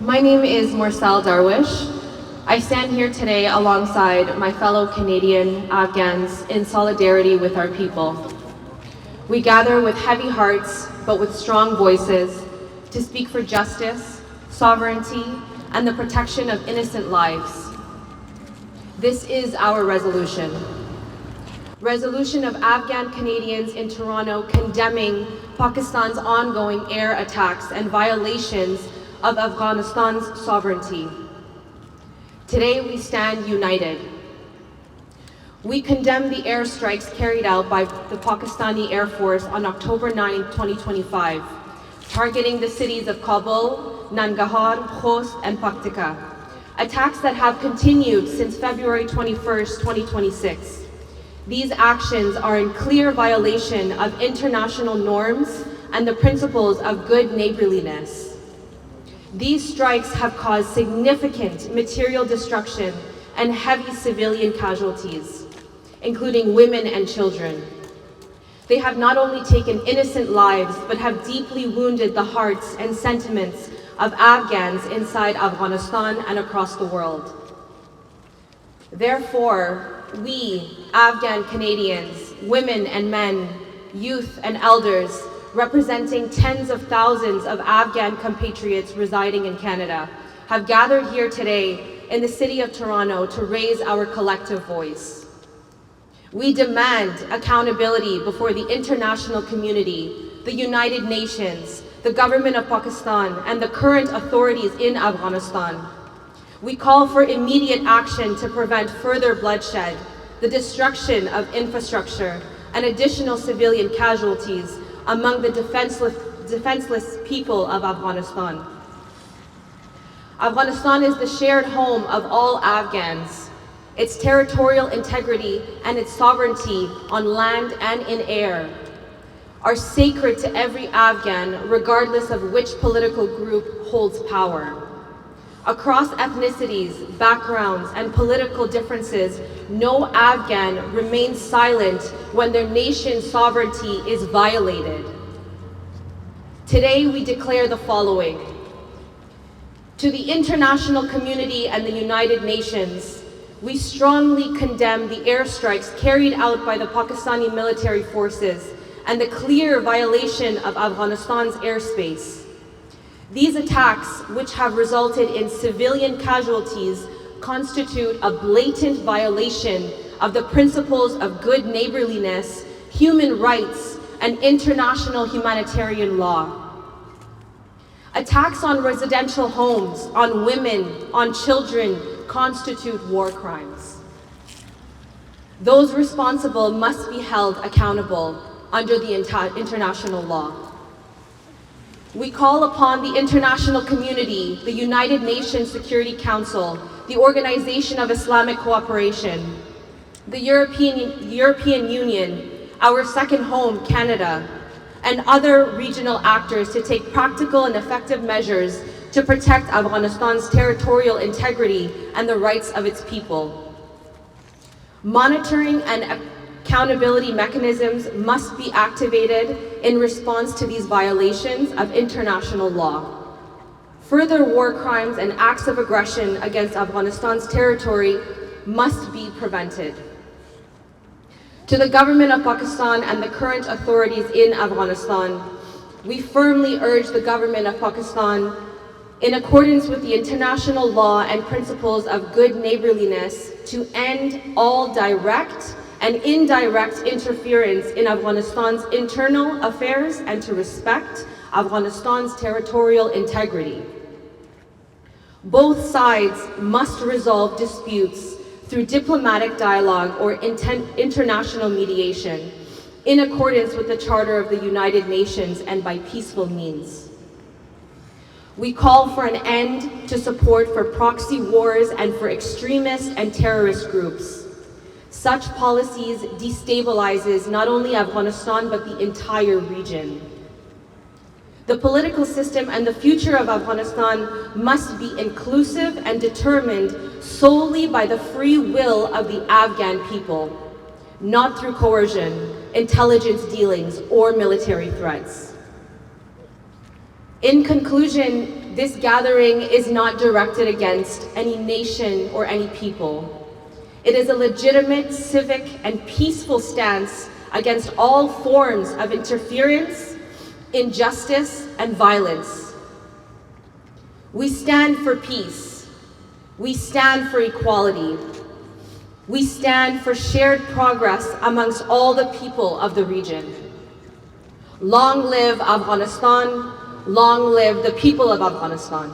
My name is Morsal Darwish. I stand here today alongside my fellow Canadian Afghans in solidarity with our people. We gather with heavy hearts, but with strong voices, to speak for justice, sovereignty, and the protection of innocent lives. This is our resolution. Resolution of Afghan Canadians in Toronto condemning Pakistan's ongoing air attacks and violations of Afghanistan's sovereignty. Today we stand united. We condemn the airstrikes carried out by the Pakistani Air Force on October 9, 2025, targeting the cities of Kabul, Nangarhar, Khost, and Paktika. Attacks that have continued since February 21, 2026. These actions are in clear violation of international norms and the principles of good neighborliness. These strikes have caused significant material destruction and heavy civilian casualties, including women and children. They have not only taken innocent lives, but have deeply wounded the hearts and sentiments of Afghans inside Afghanistan and across the world. Therefore, we, Afghan Canadians, women and men, youth and elders, representing tens of thousands of Afghan compatriots residing in Canada, have gathered here today in the city of Toronto to raise our collective voice. We demand accountability before the international community, the United Nations, the government of Pakistan, and the current authorities in Afghanistan. We call for immediate action to prevent further bloodshed, the destruction of infrastructure, and additional civilian casualties among the defenseless people of Afghanistan. Afghanistan is the shared home of all Afghans. Its territorial integrity and its sovereignty on land and in air are sacred to every Afghan, regardless of which political group holds power. Across ethnicities, backgrounds, and political differences, no Afghan remains silent when their nation's sovereignty is violated. Today, we declare the following. To the international community and the United Nations, we strongly condemn the airstrikes carried out by the Pakistani military forces and the clear violation of Afghanistan's airspace. These attacks, which have resulted in civilian casualties, constitute a blatant violation of the principles of good neighborliness, human rights, and international humanitarian law. Attacks on residential homes, on women, on children, constitute war crimes. Those responsible must be held accountable under the international law. We call upon the international community, the United Nations Security Council, the Organization of Islamic Cooperation, the European Union, our second home, Canada, and other regional actors to take practical and effective measures to protect Afghanistan's territorial integrity and the rights of its people. Monitoring and accountability mechanisms must be activated in response to these violations of international law. Further war crimes and acts of aggression against Afghanistan's territory must be prevented. To the government of Pakistan and the current authorities in Afghanistan, we firmly urge the government of Pakistan, in accordance with the international law and principles of good neighborliness, to end all direct and indirect interference in Afghanistan's internal affairs and to respect Afghanistan's territorial integrity. Both sides must resolve disputes through diplomatic dialogue or international mediation, in accordance with the Charter of the United Nations and by peaceful means. We call for an end to support for proxy wars and for extremist and terrorist groups. Such policies destabilizes not only Afghanistan, but the entire region. The political system and the future of Afghanistan must be inclusive and determined solely by the free will of the Afghan people, not through coercion, intelligence dealings, or military threats. In conclusion, this gathering is not directed against any nation or any people. It is a legitimate civic and peaceful stance against all forms of interference, injustice, and violence. We stand for peace. We stand for equality. We stand for shared progress amongst all the people of the region. Long live Afghanistan. Long live the people of Afghanistan.